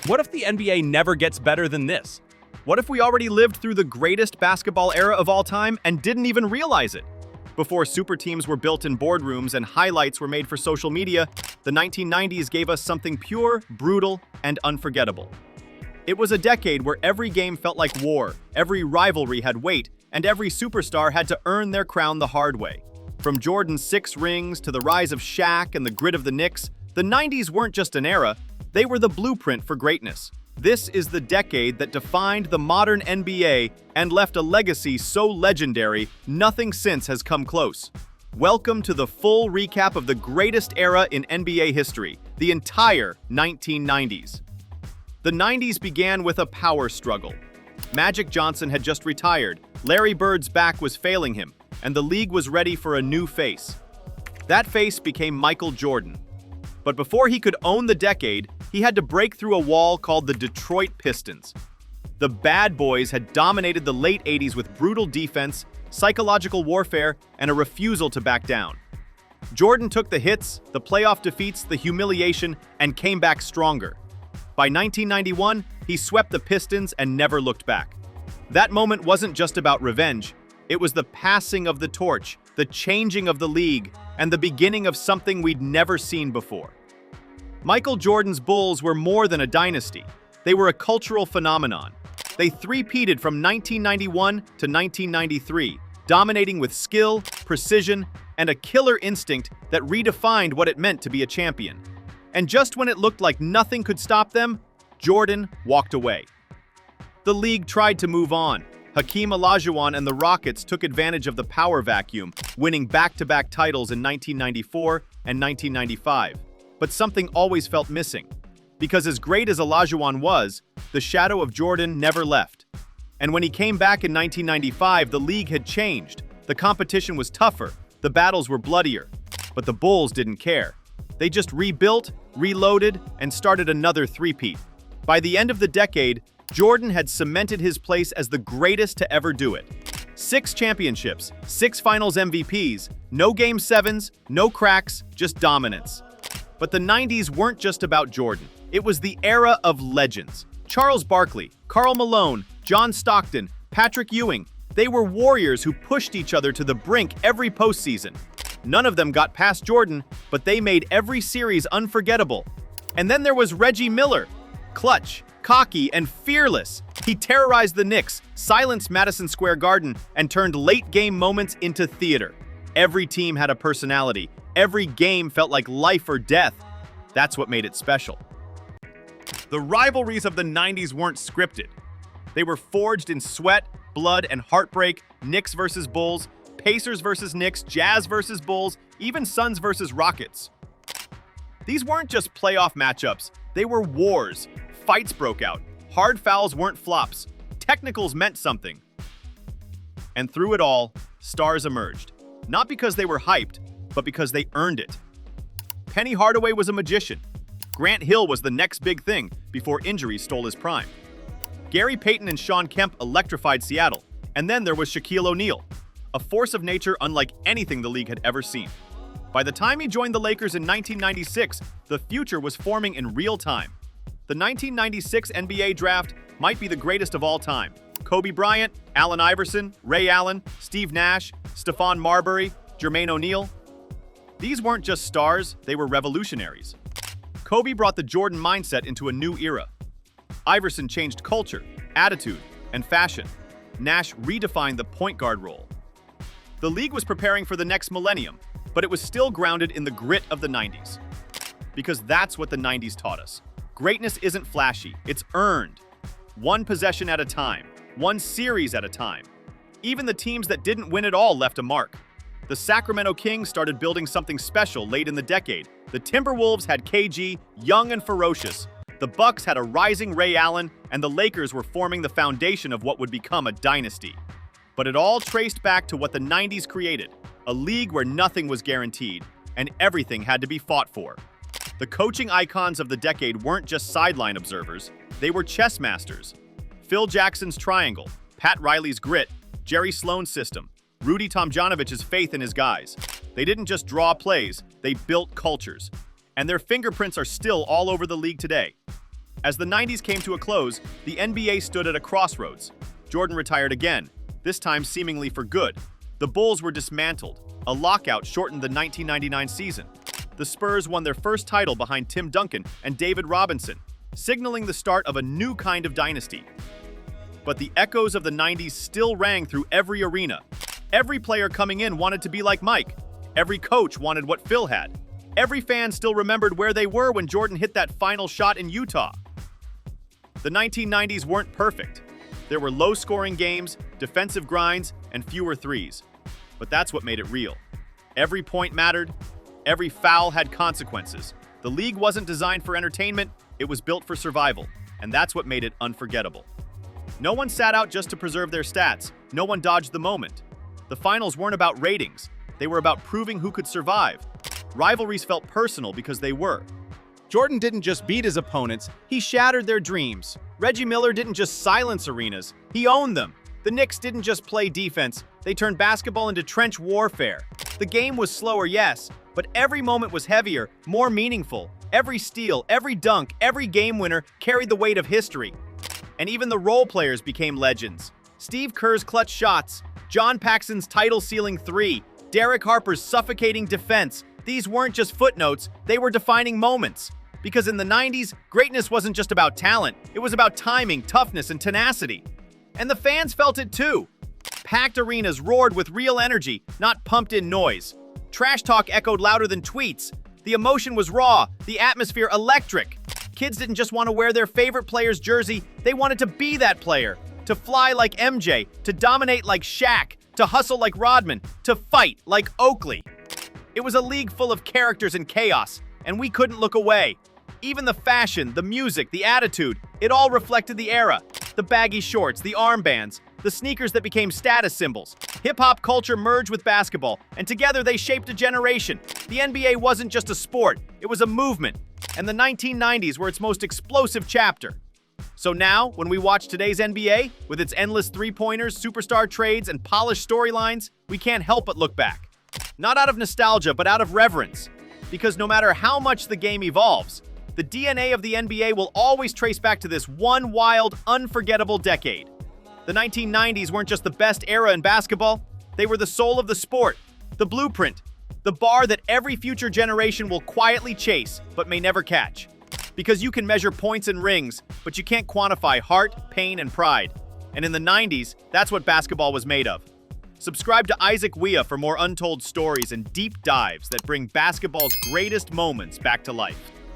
What if the NBA never gets better than this? What if we already lived through the greatest basketball era of all time and didn't even realize it? Before super teams were built in boardrooms and highlights were made for social media, the 1990s gave us something pure, brutal, and unforgettable. It was a decade where every game felt like war, every rivalry had weight, and every superstar had to earn their crown the hard way. From Jordan's 6 rings to the rise of Shaq and the grit of the Knicks, the 90s weren't just an era, they were the blueprint for greatness. This is the decade that defined the modern NBA and left a legacy so legendary, nothing since has come close. Welcome to the full recap of the greatest era in NBA history, the entire 1990s. The 90s began with a power struggle. Magic Johnson had just retired, Larry Bird's back was failing him, and the league was ready for a new face. That face became Michael Jordan. But before he could own the decade, he had to break through a wall called the Detroit Pistons. The Bad Boys had dominated the late 80s with brutal defense, psychological warfare, and a refusal to back down. Jordan took the hits, the playoff defeats, the humiliation, and came back stronger. By 1991, he swept the Pistons and never looked back. That moment wasn't just about revenge. It was the passing of the torch, the changing of the league, and the beginning of something we'd never seen before. Michael Jordan's Bulls were more than a dynasty. They were a cultural phenomenon. They three-peated from 1991 to 1993, dominating with skill, precision, and a killer instinct that redefined what it meant to be a champion. And just when it looked like nothing could stop them, Jordan walked away. The league tried to move on. Hakeem Olajuwon and the Rockets took advantage of the power vacuum, winning back-to-back titles in 1994 and 1995. But something always felt missing. Because as great as Olajuwon was, the shadow of Jordan never left. And when he came back in 1995, the league had changed. The competition was tougher, the battles were bloodier. But the Bulls didn't care. They just rebuilt, reloaded, and started another three-peat. By the end of the decade, Jordan had cemented his place as the greatest to ever do it. 6 championships, 6 finals MVPs, no Game 7s, no cracks, just dominance. But the 90s weren't just about Jordan. It was the era of legends. Charles Barkley, Karl Malone, John Stockton, Patrick Ewing. They were warriors who pushed each other to the brink every postseason. None of them got past Jordan, but they made every series unforgettable. And then there was Reggie Miller. Clutch, cocky, and fearless. He terrorized the Knicks, silenced Madison Square Garden, and turned late-game moments into theater. Every team had a personality. Every game felt like life or death. That's what made it special. The rivalries of the 90s weren't scripted. They were forged in sweat, blood, and heartbreak. Knicks versus Bulls, Pacers versus Knicks, Jazz versus Bulls, even Suns versus Rockets. These weren't just playoff matchups. They were wars. Fights broke out. Hard fouls weren't flops. Technicals meant something. And through it all, stars emerged. Not because they were hyped, but because they earned it. Penny Hardaway was a magician. Grant Hill was the next big thing before injuries stole his prime. Gary Payton and Shawn Kemp electrified Seattle. And then there was Shaquille O'Neal, a force of nature unlike anything the league had ever seen. By the time he joined the Lakers in 1996, the future was forming in real time. The 1996 NBA draft might be the greatest of all time. Kobe Bryant, Allen Iverson, Ray Allen, Steve Nash, Stephon Marbury, Jermaine O'Neal. These weren't just stars, they were revolutionaries. Kobe brought the Jordan mindset into a new era. Iverson changed culture, attitude, and fashion. Nash redefined the point guard role. The league was preparing for the next millennium, but it was still grounded in the grit of the 90s. Because that's what the 90s taught us. Greatness isn't flashy, it's earned. One possession at a time, one series at a time. Even the teams that didn't win it all left a mark. The Sacramento Kings started building something special late in the decade. The Timberwolves had KG, young and ferocious. The Bucks had a rising Ray Allen, and the Lakers were forming the foundation of what would become a dynasty. But it all traced back to what the 90s created, a league where nothing was guaranteed, and everything had to be fought for. The coaching icons of the decade weren't just sideline observers, they were chess masters. Phil Jackson's triangle, Pat Riley's grit, Jerry Sloan's system, Rudy Tomjanovich's faith in his guys. They didn't just draw plays, they built cultures. And their fingerprints are still all over the league today. As the 90s came to a close, the NBA stood at a crossroads. Jordan retired again, this time seemingly for good. The Bulls were dismantled. A lockout shortened the 1999 season. The Spurs won their first title behind Tim Duncan and David Robinson, signaling the start of a new kind of dynasty. But the echoes of the 90s still rang through every arena. Every player coming in wanted to be like Mike. Every coach wanted what Phil had. Every fan still remembered where they were when Jordan hit that final shot in Utah. The 1990s weren't perfect. There were low-scoring games, defensive grinds, and fewer threes. But that's what made it real. Every point mattered. Every foul had consequences. The league wasn't designed for entertainment, it was built for survival. And that's what made it unforgettable. No one sat out just to preserve their stats. No one dodged the moment. The finals weren't about ratings. They were about proving who could survive. Rivalries felt personal because they were. Jordan didn't just beat his opponents, he shattered their dreams. Reggie Miller didn't just silence arenas, he owned them. The Knicks didn't just play defense, they turned basketball into trench warfare. The game was slower, yes, but every moment was heavier, more meaningful. Every steal, every dunk, every game winner carried the weight of history. And even the role players became legends. Steve Kerr's clutch shots, John Paxson's title-sealing three, Derek Harper's suffocating defense. These weren't just footnotes, they were defining moments. Because in the 90s, greatness wasn't just about talent, it was about timing, toughness, and tenacity. And the fans felt it too. Packed arenas roared with real energy, not pumped-in noise. Trash talk echoed louder than tweets. The emotion was raw, the atmosphere electric. Kids didn't just want to wear their favorite player's jersey, they wanted to be that player. To fly like MJ, to dominate like Shaq, to hustle like Rodman, to fight like Oakley. It was a league full of characters and chaos, and we couldn't look away. Even the fashion, the music, the attitude, it all reflected the era. The baggy shorts, the armbands, the sneakers that became status symbols. Hip-hop culture merged with basketball, and together they shaped a generation. The NBA wasn't just a sport, it was a movement. And the 1990s were its most explosive chapter. So now, when we watch today's NBA, with its endless three-pointers, superstar trades, and polished storylines, we can't help but look back. Not out of nostalgia, but out of reverence. Because no matter how much the game evolves, the DNA of the NBA will always trace back to this one wild, unforgettable decade. The 1990s weren't just the best era in basketball, they were the soul of the sport, the blueprint, the bar that every future generation will quietly chase, but may never catch. Because you can measure points and rings, but you can't quantify heart, pain, and pride. And in the 90s, that's what basketball was made of. Subscribe to Isaac Weah for more untold stories and deep dives that bring basketball's greatest moments back to life.